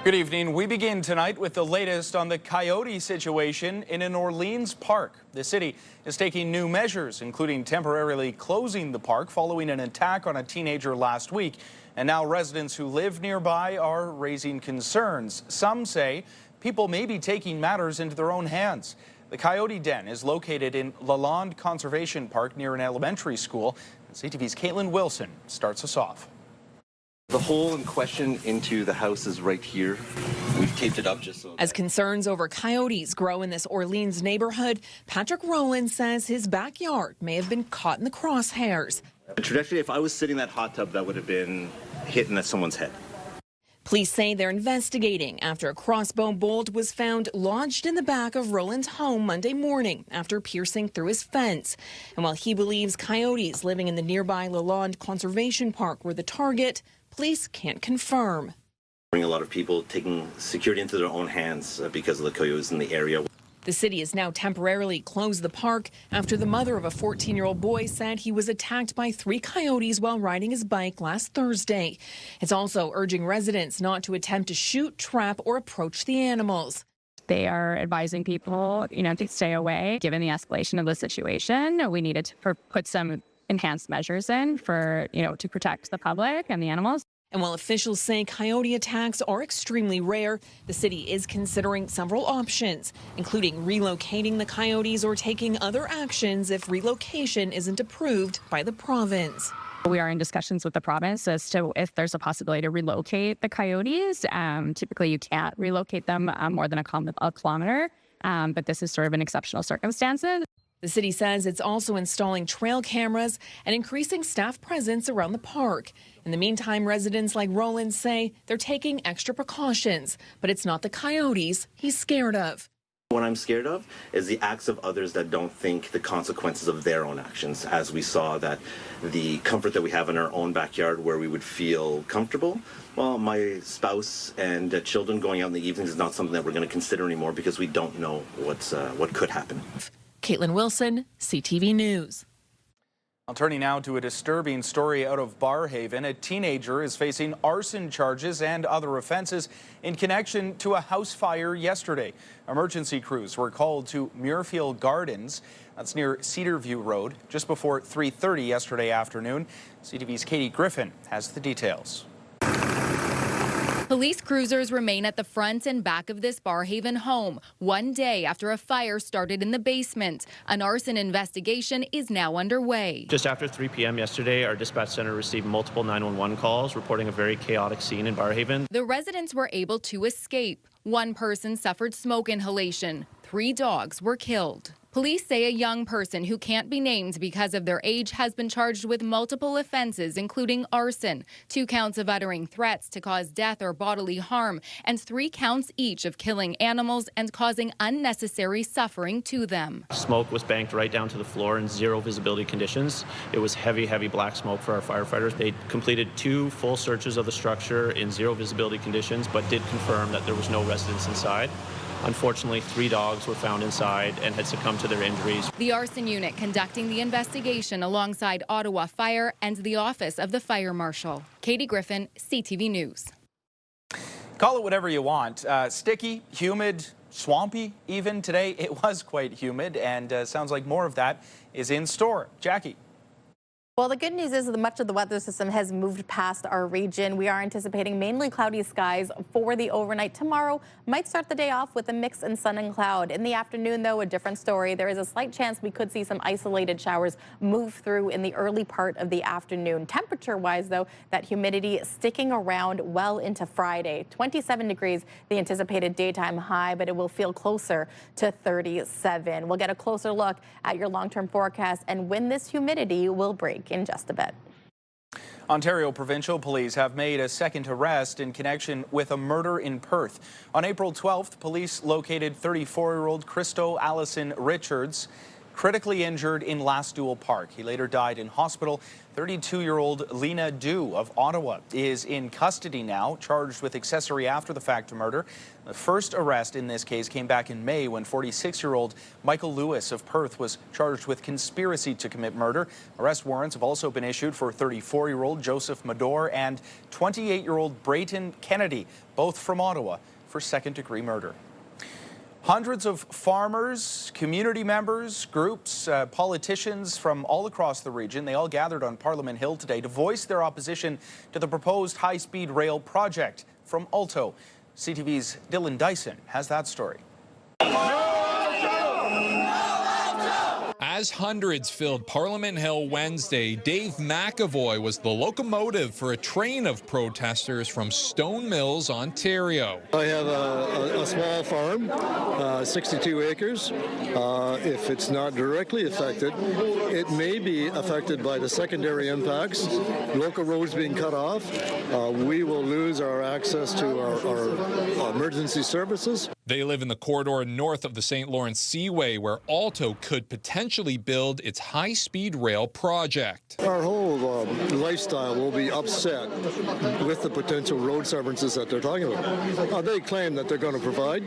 Good evening. We begin tonight with the latest on the coyote situation in an Orléans park. The city is taking new measures, including temporarily closing the park following an attack on a teenager last week. And now residents who live nearby are raising concerns. Some say people may be taking matters into their own hands. The coyote den is located in Lalande Conservation Park near an elementary school. CTV's Katelyn Wilson starts us off. The hole in question into the house is right here. We've taped it up just so. As concerns over coyotes grow in this Orléans neighborhood, Patrick Rowland says his backyard may have been caught in the crosshairs. The trajectory, if I was sitting in that hot tub, that would have been hitting at someone's head. Police say they're investigating after a crossbow bolt was found lodged in the back of Rowland's home Monday morning after piercing through his fence. And while he believes coyotes living in the nearby Lalande Conservation Park were the target, police can't confirm. A lot of people taking security into their own hands because of the coyotes in the area. The city has now temporarily closed the park after the mother of a 14-year-old boy said he was attacked by 3 coyotes while riding his bike last Thursday. It's also urging residents not to attempt to shoot, trap, or approach the animals. They are advising people, to stay away. Given the escalation of the situation, we needed to put some enhanced measures in to protect the public and the animals. And while officials say coyote attacks are extremely rare, the city is considering several options, including relocating the coyotes or taking other actions if relocation isn't approved by the province. We are in discussions with the province as to if there's a possibility to relocate the coyotes. Typically, you can't relocate them more than a kilometer, but this is sort of an exceptional circumstances. The city says it's also installing trail cameras and increasing staff presence around the park. In the meantime, residents like Rowland say they're taking extra precautions, but it's not the coyotes he's scared of. What I'm scared of is the acts of others that don't think the consequences of their own actions, as we saw that the comfort that we have in our own backyard where we would feel comfortable. Well, my spouse and children going out in the evenings is not something that we're going to consider anymore because we don't know what could happen. Katelyn Wilson, CTV News. I'm turning now to a disturbing story out of Barrhaven. A teenager is facing arson charges and other offenses in connection to a house fire yesterday. Emergency crews were called to Muirfield Gardens. That's near Cedarview Road, just before 3:30 yesterday afternoon. CTV's Griffin has the details. Police cruisers remain at the front and back of this Barrhaven home, one day after a fire started in the basement. An arson investigation is now underway. Just after 3 p.m. yesterday, our dispatch center received multiple 911 calls reporting a very chaotic scene in Barrhaven. The residents were able to escape. One person suffered smoke inhalation. 3 dogs were killed. Police say a young person who can't be named because of their age has been charged with multiple offenses, including arson, 2 counts of uttering threats to cause death or bodily harm, and 3 counts each of killing animals and causing unnecessary suffering to them. Smoke was banked right down to the floor in 0 visibility conditions. It was heavy, heavy black smoke for our firefighters. They completed 2 full searches of the structure in 0 visibility conditions, but did confirm that there was no residents inside. Unfortunately, 3 dogs were found inside and had succumbed to their injuries. The arson unit conducting the investigation alongside Ottawa Fire and the Office of the Fire Marshal. Katie Griffin, CTV News. Call it whatever you want. Sticky, humid, swampy even today. It was quite humid, and sounds like more of that is in store. Jackie. Well, the good news is that much of the weather system has moved past our region. We are anticipating mainly cloudy skies for the overnight. Tomorrow might start the day off with a mix in sun and cloud. In the afternoon, though, a different story. There is a slight chance we could see some isolated showers move through in the early part of the afternoon. Temperature-wise, though, that humidity sticking around well into Friday. 27 degrees, the anticipated daytime high, but it will feel closer to 37. We'll get a closer look at your long-term forecast and when this humidity will break in just a bit. Ontario Provincial Police have made a second arrest in connection with a murder in Perth. On April 12th, police located 34-year-old Christo Allison Richards. critically injured in Lasduel Park. He later died in hospital. 32-year-old Lena Du of Ottawa is in custody now, charged with accessory after-the-fact murder. The first arrest in this case came back in May when 46-year-old Michael Lewis of Perth was charged with conspiracy to commit murder. Arrest warrants have also been issued for 34-year-old Joseph Mador and 28-year-old Brayton Kennedy, both from Ottawa, for second-degree murder. Hundreds of farmers, community members, groups, politicians from all across the region, they all gathered on Parliament Hill today to voice their opposition to the proposed high-speed rail project. From Alto, CTV's Dylan Dyson has that story. As hundreds filled Parliament Hill Wednesday, Dave McAvoy was the locomotive for a train of protesters from Stone Mills, Ontario. I have a small farm, 62 acres. If it's not directly affected, it may be affected by the secondary impacts. Local roads being cut off, we will lose our access to our emergency services. They live in the corridor north of the St. Lawrence Seaway, where Alto could potentially build its high-speed rail project. Our whole lifestyle will be upset with the potential road severances that they're talking about. They claim that they're going to provide.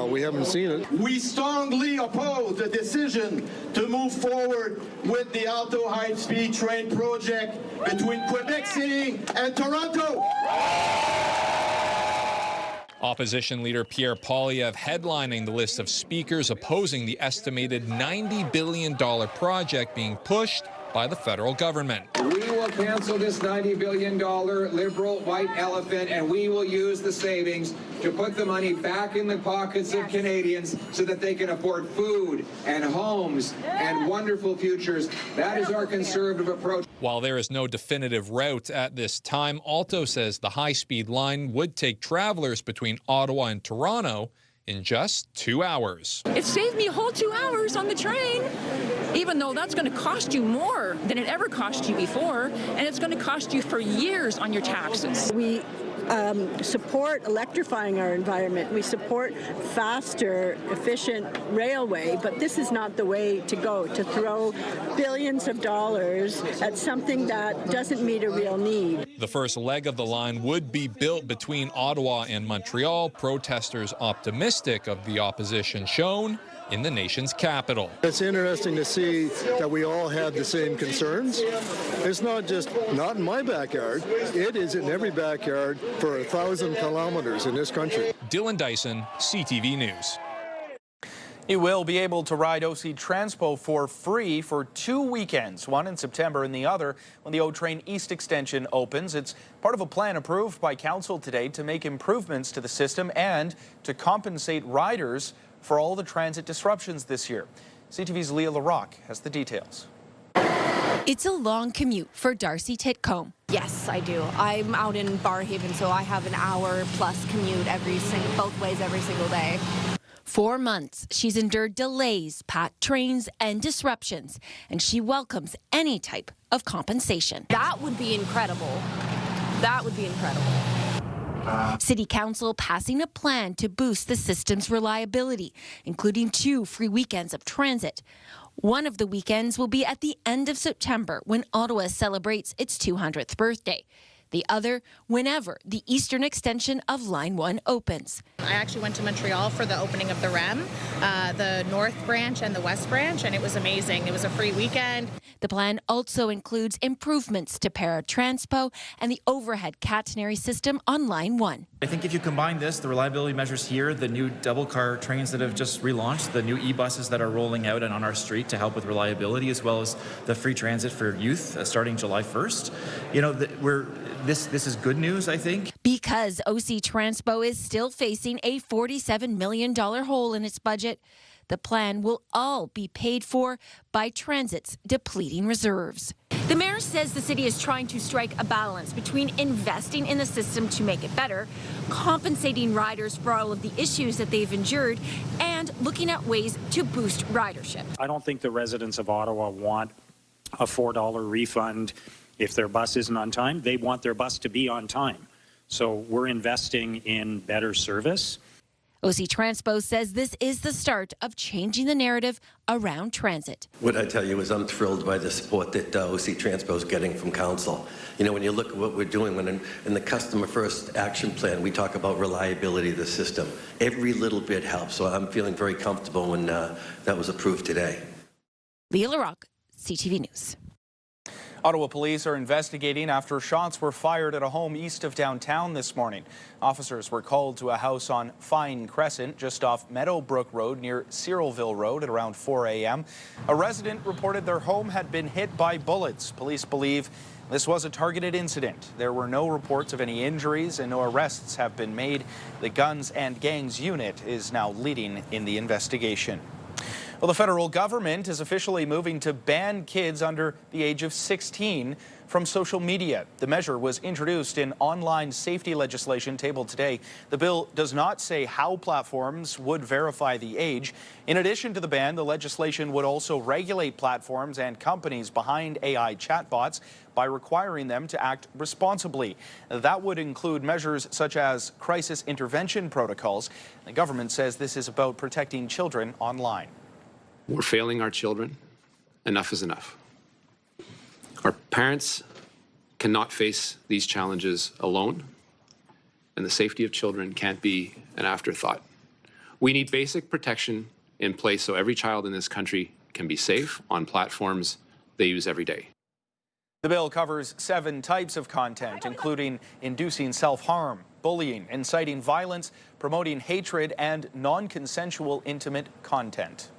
We haven't seen it. We strongly oppose the decision to move forward with the Alto high-speed train project between Quebec City and Toronto. Opposition leader Pierre Poilievre headlining the list of speakers opposing the estimated $90 billion project being pushed by the federal government. We will cancel this $90 billion liberal white elephant, and we will use the savings to put the money back in the pockets of Canadians so that they can afford food and homes and wonderful futures. That is our conservative approach. While there is no definitive route at this time, Alto says the high-speed line would take travelers between Ottawa and Toronto in just 2 hours. It saved me a whole 2 hours on the train, even though that's going to cost you more than it ever cost you before, and it's going to cost you for years on your taxes. We support electrifying our environment. We support faster, efficient railway, but this is not the way to go, to throw billions of dollars at something that doesn't meet a real need. The first leg of the line would be built between Ottawa and Montreal, protesters optimistic of the opposition shown in the nation's capital. It's interesting to see that we all have the same concerns. It's not in my backyard. It is in every backyard for 1,000 kilometers in this country. Dylan Dyson, CTV News. You will be able to ride OC Transpo for free for 2 weekends, one in September and the other when the O-Train East Extension opens. It's part of a plan approved by Council today to make improvements to the system and to compensate riders for all the transit disruptions this year. CTV's Leah LaRocque has the details. It's a long commute for Darcy Titcomb. Yes, I do. I'm out in Barrhaven, so I have an hour-plus commute both ways every single day. 4 months, she's endured delays, packed trains, and disruptions, and she welcomes any type of compensation. That would be incredible. That would be incredible. City Council passing a plan to boost the system's reliability, including 2 free weekends of transit. One of the weekends will be at the end of September when Ottawa celebrates its 200th birthday. The other, whenever the eastern extension of Line 1 opens. I actually went to Montreal for the opening of the REM, the North Branch and the West Branch, and it was amazing. It was a free weekend. The plan also includes improvements to Paratranspo and the overhead catenary system on Line 1. I think if you combine this, the reliability measures here, the new double-car trains that have just relaunched, the new e-buses that are rolling out and on our street to help with reliability, as well as the free transit for youth starting July 1st, this is good news, I think. Because OC Transpo is still facing a $47 million hole in its budget, the plan will all be paid for by Transit's depleting reserves. The mayor says the city is trying to strike a balance between investing in the system to make it better, compensating riders for all of the issues that they've endured, and looking at ways to boost ridership. I don't think the residents of Ottawa want a $4 refund if their bus isn't on time. They want their bus to be on time. So we're investing in better service. OC Transpo says this is the start of changing the narrative around transit. What I tell you is I'm thrilled by the support that OC Transpo is getting from Council. You know, when you look at what we're doing, when in the Customer First Action Plan, we talk about reliability of the system. Every little bit helps, so I'm feeling very comfortable when that was approved today. Leah LaRocque, CTV News. Ottawa police are investigating after shots were fired at a home east of downtown this morning. Officers were called to a house on Fine Crescent just off Meadowbrook Road near Cedarview Road at around 4 a.m. A resident reported their home had been hit by bullets. Police believe this was a targeted incident. There were no reports of any injuries and no arrests have been made. The Guns and Gangs unit is now leading in the investigation. Well, the federal government is officially moving to ban kids under the age of 16 from social media. The measure was introduced in online safety legislation tabled today. The bill does not say how platforms would verify the age. In addition to the ban, the legislation would also regulate platforms and companies behind AI chatbots by requiring them to act responsibly. That would include measures such as crisis intervention protocols. The government says this is about protecting children online. We're failing our children. Enough is enough. Our parents cannot face these challenges alone, and the safety of children can't be an afterthought. We need basic protection in place so every child in this country can be safe on platforms they use every day. The bill covers 7 types of content, including inducing self-harm, bullying, inciting violence, promoting hatred, and non-consensual intimate content.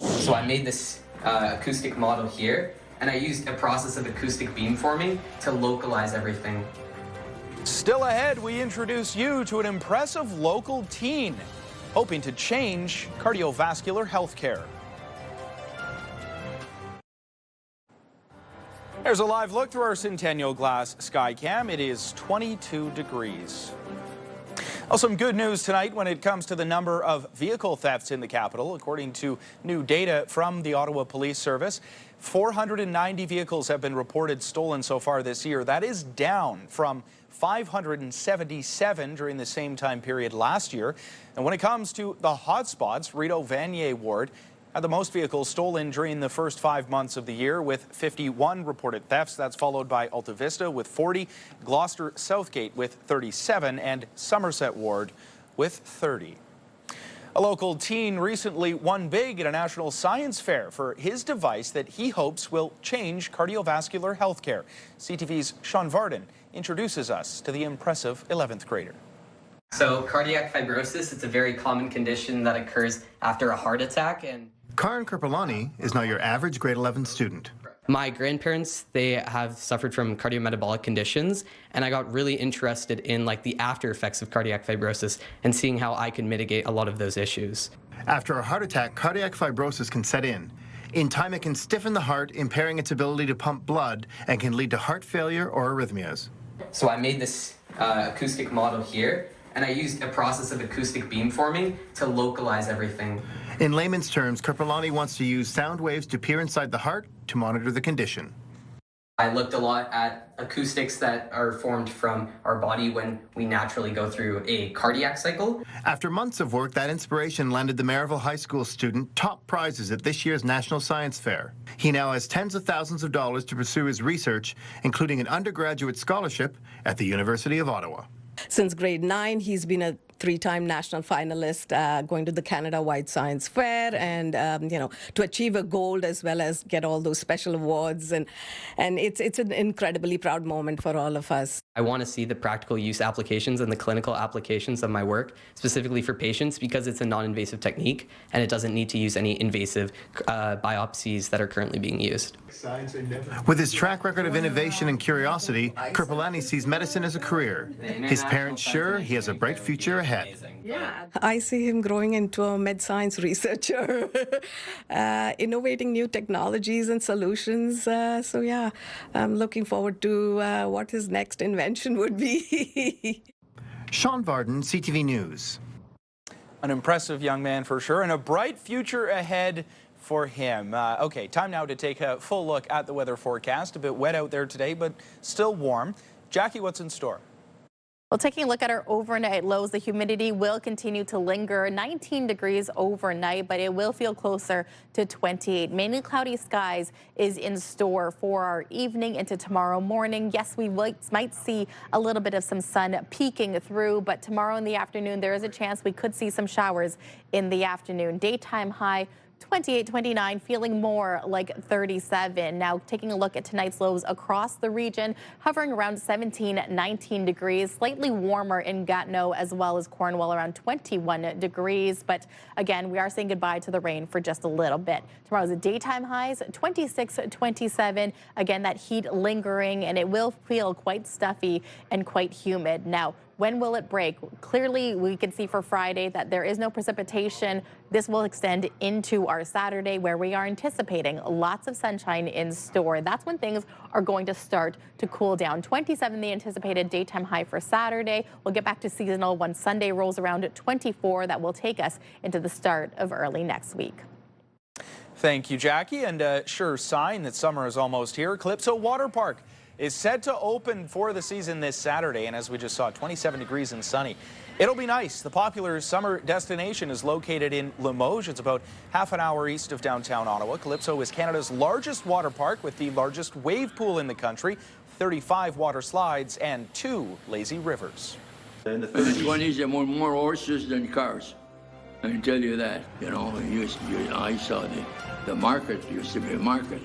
So I made this acoustic model here, and I used a process of acoustic beamforming to localize everything. Still ahead, we introduce you to an impressive local teen hoping to change cardiovascular health care. There's a live look through our Centennial Glass Skycam. It is 22 degrees. Well, some good news tonight when it comes to the number of vehicle thefts in the capital. According to new data from the Ottawa Police Service, 490 vehicles have been reported stolen so far this year. That is down from 577 during the same time period last year. And when it comes to the hotspots, Rideau Vanier Ward had the most vehicles stolen during the first 5 months of the year with 51 reported thefts. That's followed by Alta Vista with 40, Gloucester Southgate with 37, and Somerset Ward with 30. A local teen recently won big at a national science fair for his device that he hopes will change cardiovascular health care. CTV's Sean Varden introduces us to the impressive 11th grader. So cardiac fibrosis, it's a very common condition that occurs after a heart attack. And Karan Kripalani is now your average grade 11 student. my grandparents, they have suffered from cardiometabolic conditions, and I got really interested in like the after effects of cardiac fibrosis and seeing how I could mitigate a lot of those issues. After a heart attack, cardiac fibrosis can set in. In time, it can stiffen the heart, impairing its ability to pump blood, and can lead to heart failure or arrhythmias. So I made this acoustic model here, and I used a process of acoustic beamforming to localize everything. In layman's terms, Kripalani wants to use sound waves to peer inside the heart to monitor the condition. I looked a lot at acoustics that are formed from our body when we naturally go through a cardiac cycle. After months of work, that inspiration landed the Maryville High School student top prizes at this year's National Science Fair. He now has tens of thousands of dollars to pursue his research, including an undergraduate scholarship at the University of Ottawa. Since grade 9, he's been a 3-time national finalist, going to the Canada-wide Science Fair, and to achieve a gold as well as get all those special awards, and it's an incredibly proud moment for all of us. I want to see the practical use applications and the clinical applications of my work, specifically for patients, because it's a non-invasive technique and it doesn't need to use any invasive biopsies that are currently being used. With his track record of innovation and curiosity, Kripalani sees medicine as a career. His parents sure he has a bright future ahead. Yeah, I see him growing into a med science researcher, innovating new technologies and solutions. So yeah, I'm looking forward to what his next invention would be. Sean Varden, CTV News. An impressive young man for sure, and a bright future ahead for him. Okay, time now to take a full look at the weather forecast. A bit wet out there today, but still warm. Jackie, what's in store? Well, taking a look at our overnight lows, the humidity will continue to linger. 19 degrees overnight, but it will feel closer to 28. Mainly cloudy skies is in store for our evening into tomorrow morning. Yes, we might see a little bit of some sun peeking through, but tomorrow in the afternoon, there is a chance we could see some showers in the afternoon. Daytime high 28, 29, feeling more like 37. Now, taking a look at tonight's lows across the region, hovering around 17, 19 degrees, slightly warmer in Gatineau as well as Cornwall, around 21 degrees. But again, we are saying goodbye to the rain for just a little bit. Tomorrow's daytime highs, 26, 27. Again, that heat lingering, and it will feel quite stuffy and quite humid. Now, when will it break? Clearly, we can see for Friday that there is no precipitation. This will extend into our Saturday, where we are anticipating lots of sunshine in store. That's when things are going to start to cool down. 27, the anticipated daytime high for Saturday. We'll get back to seasonal when Sunday rolls around at 24. That will take us into the start of early next week. Thank you, Jackie. And a sure sign that summer is almost here. Calypso Water Park is set to open for the season this Saturday, and as we just saw, 27 degrees and sunny. It'll be nice. The popular summer destination is located in Limoges. It's about half an hour east of downtown Ottawa. Calypso is Canada's largest water park with the largest wave pool in the country, 35 water slides, and 2 lazy rivers. In the 20s, there were more horses than cars. I can tell you that. You know, I saw the market used to be a market.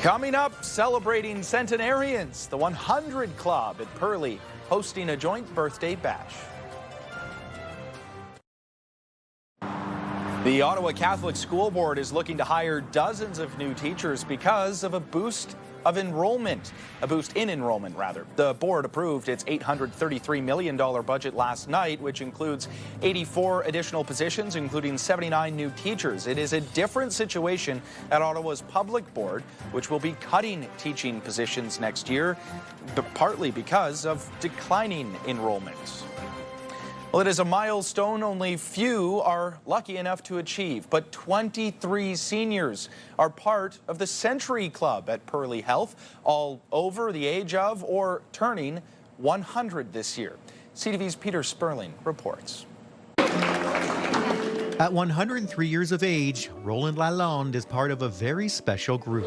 Coming up, celebrating centenarians, the 100 Club at Pearly hosting a joint birthday bash. The Ottawa Catholic School Board is looking to hire dozens of new teachers because of a boost in enrollment. The board approved its $833 million budget last night, which includes 84 additional positions, including 79 new teachers. It is a different situation at Ottawa's public board, which will be cutting teaching positions next year, but partly because of declining enrollment. Well, it is a milestone only few are lucky enough to achieve, but 23 seniors are part of the Century Club at Pearly Health, all over the age of or turning 100 this year. CTV's Peter Sperling reports. At 103 years of age, Rowland Lalande is part of a very special group.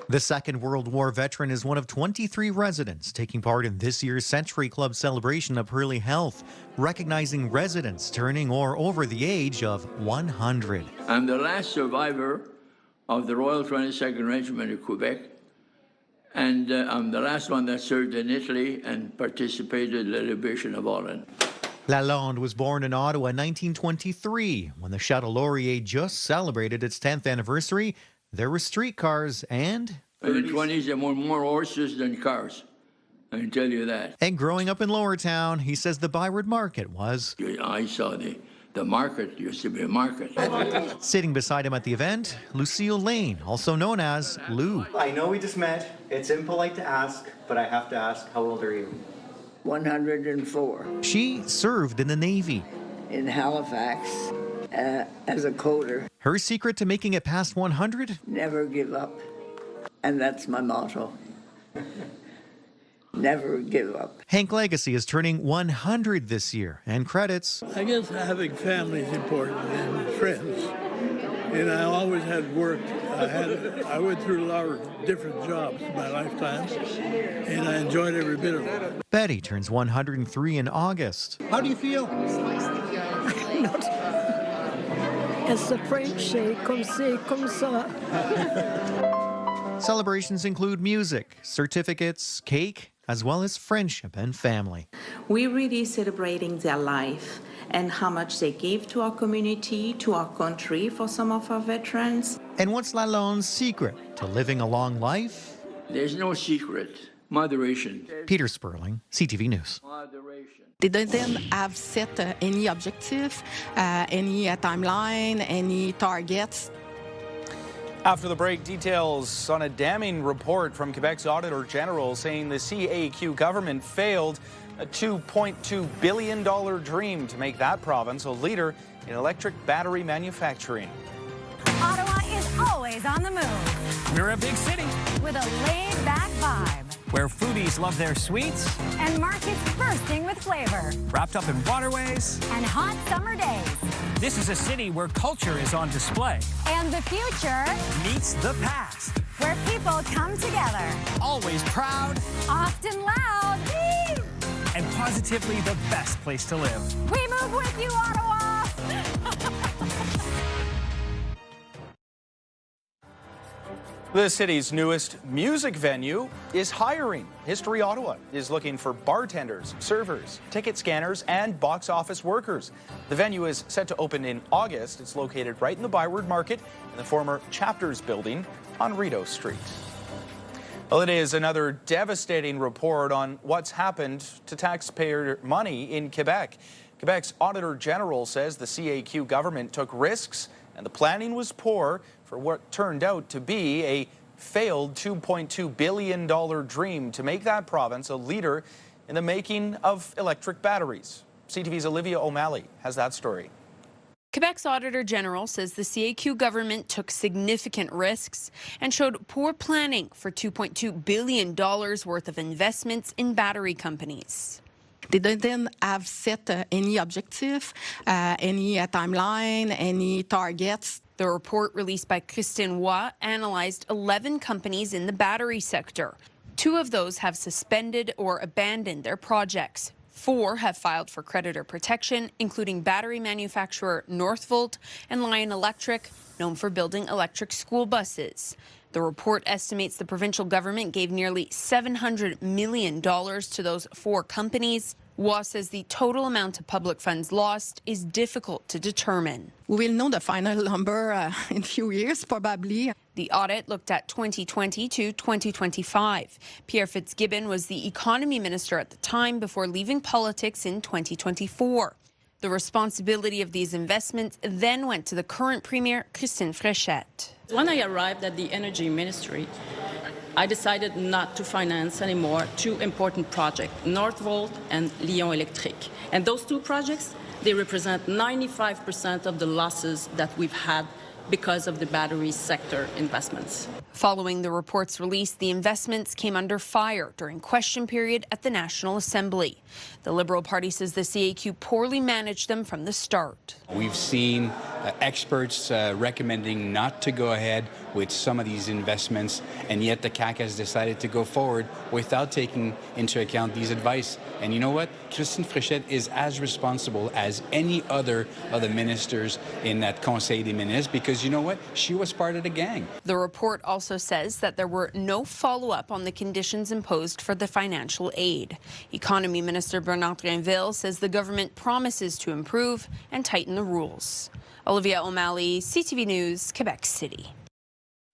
The Second World War veteran is one of 23 residents taking part in this year's Century Club celebration of Pearly Health, recognizing residents turning or over the age of 100. I'm the last survivor of the Royal 22nd Regiment of Quebec, and I'm the last one that served in Italy and participated in the liberation of Orléans. Lalande was born in Ottawa in 1923. When the Chateau Laurier just celebrated its 10th anniversary, there were streetcars and... In the 20s, there were more horses than cars. I can tell you that. And growing up in Lowertown, he says the Byward Market was... I saw the market used to be a market. Sitting beside him at the event, Lucille Lane, also known as Lou. I know we just met. It's impolite to ask, but I have to ask, how old are you? 104. She served in the Navy. In Halifax. As a coder. Her secret to making it past 100? Never give up. And that's my motto. Never give up. Hank Legacy is turning 100 this year, and credits. I guess having family is important and friends. And I always had work. I went through a lot of different jobs in my lifetime, and I enjoyed every bit of it. Betty turns 103 in August. How do you feel? As the French say, comme c'est, comme ça. Celebrations include music, certificates, cake, as well as friendship and family. We're really celebrating their life and how much they gave to our community, to our country, for some of our veterans. And what's Lalande's secret to living a long life? There's no secret. Moderation. Peter Sperling, CTV News. They didn't have set any objective, any timeline, any targets. After the break, details on a damning report from Quebec's Auditor General saying the CAQ government failed a $2.2 billion dream to make that province a leader in electric battery manufacturing. Ottawa is always on the move. We're a big city with a laid-back vibe. where foodies love their sweets and markets bursting with flavor, wrapped up in waterways and hot summer days. This is a city where culture is on display. And the future meets the past. Where people come together. Always proud. Often loud. Whee! And positively the best place to live. We move with you, Ottawa! The city's newest music venue is hiring. History Ottawa is looking for bartenders, servers, ticket scanners, and box office workers. The venue is set to open in August. It's located right in the Byward Market in the former Chapters building on Rideau Street. Well, it is another devastating report on what's happened to taxpayer money in Quebec. Quebec's Auditor General says the CAQ government took risks and the planning was poor for what turned out to be a failed $2.2 billion dream to make that province a leader in the making of electric batteries. CTV's Olivia O'Malley has that story. Quebec's Auditor General says the CAQ government took significant risks and showed poor planning for $2.2 billion worth of investments in battery companies. They didn't have set any objective, any timeline, any targets. The report released by Christine Roy analyzed 11 companies in the battery sector. 2 of those have suspended or abandoned their projects. 4 have filed for creditor protection, including battery manufacturer Northvolt and Lion Electric, known for building electric school buses. The report estimates the provincial government gave nearly $700 million to those 4 companies. Roy says the total amount of public funds lost is difficult to determine. We will know the final number in a few years, probably. The audit looked at 2020 to 2025. Pierre Fitzgibbon was the economy minister at the time before leaving politics in 2024. The responsibility of these investments then went to the current premier, Christine Fréchette. When I arrived at the Energy Ministry, I decided not to finance anymore 2 important projects, Northvolt and Lion Electric. And those 2 projects, they represent 95% of the losses that we've had because of the battery sector investments. Following the report's release, the investments came under fire during question period at the National Assembly. The Liberal Party says the CAQ poorly managed them from the start. We've seen experts recommending not to go ahead with some of these investments, and yet the CAQ has decided to go forward without taking into account these advice. And you know what? Christine Fréchette is as responsible as any other of the ministers in that Conseil des Ministres, because you know what? She was part of the gang. The report also says that there were no follow-up on the conditions imposed for the financial aid. Economy Minister Bernard Drinville says the government promises to improve and tighten the rules. Olivia O'Malley, CTV News, Quebec City.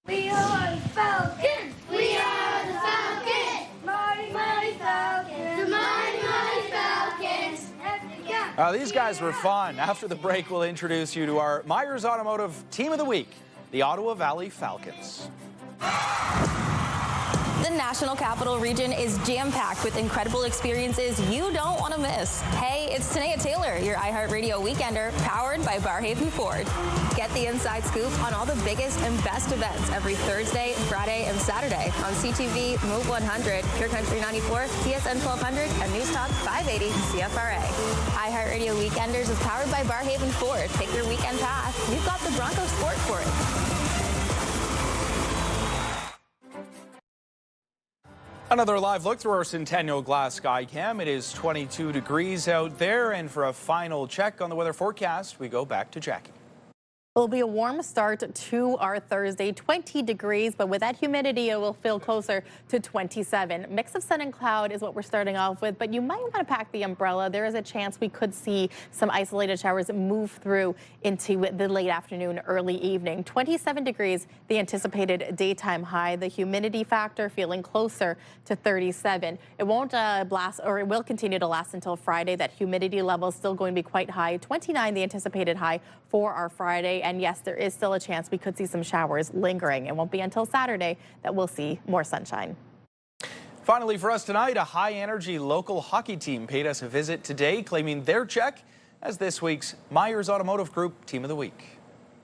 We are the Falcons! We are the Falcons! Mighty, mighty Falcons! The mighty, mighty Falcons! These guys were fun. After the break, we'll introduce you to our Myers Automotive Team of the Week, the Ottawa Valley Falcons. The National Capital Region is jam-packed with incredible experiences you don't want to miss. Hey, it's Tanea Taylor, your iHeartRadio Weekender, powered by Barrhaven Ford. Get the inside scoop on all the biggest and best events every Thursday, Friday, and Saturday on CTV, Move 100, Pure Country 94, TSN 1200, and News Talk 580 CFRA. iHeartRadio Weekenders is powered by Barrhaven Ford. Take your weekend path. We've got the Bronco Sport for it. Another live look through our Centennial Glass Sky Cam. It is 22 degrees out there, and for a final check on the weather forecast, we go back to Jackie. It will be a warm start to our Thursday, 20 degrees, but with that humidity, it will feel closer to 27. Mix of sun and cloud is what we're starting off with, but you might want to pack the umbrella. There is a chance we could see some isolated showers move through into the late afternoon, early evening. 27 degrees, the anticipated daytime high. The humidity factor feeling closer to 37. It won't blast, or it will continue to last until Friday. That humidity level is still going to be quite high. 29, the anticipated high for our Friday. And yes, there is still a chance we could see some showers lingering. It won't be until Saturday that we'll see more sunshine. Finally for us tonight, a high-energy local hockey team paid us a visit today, claiming their check as this week's Myers Automotive Group Team of the Week.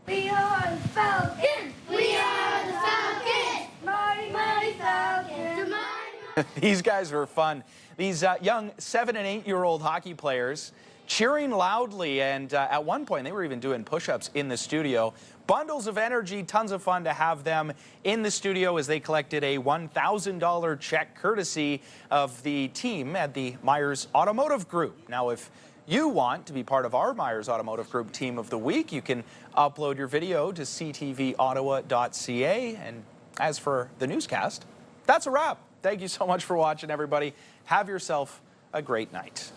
We are the Falcons! We are the Falcons! Mighty, mighty Falcons! The mighty, These guys were fun. These young 7- and 8-year-old hockey players cheering loudly, and at one point they were even doing push-ups in the studio. Bundles of energy, tons of fun to have them in the studio as they collected a $1,000 check courtesy of the team at the Myers Automotive Group. Now, if you want to be part of our Myers Automotive Group Team of the Week, you can upload your video to ctvottawa.ca. And as for the newscast, that's a wrap. Thank you so much for watching, everybody. Have yourself a great night.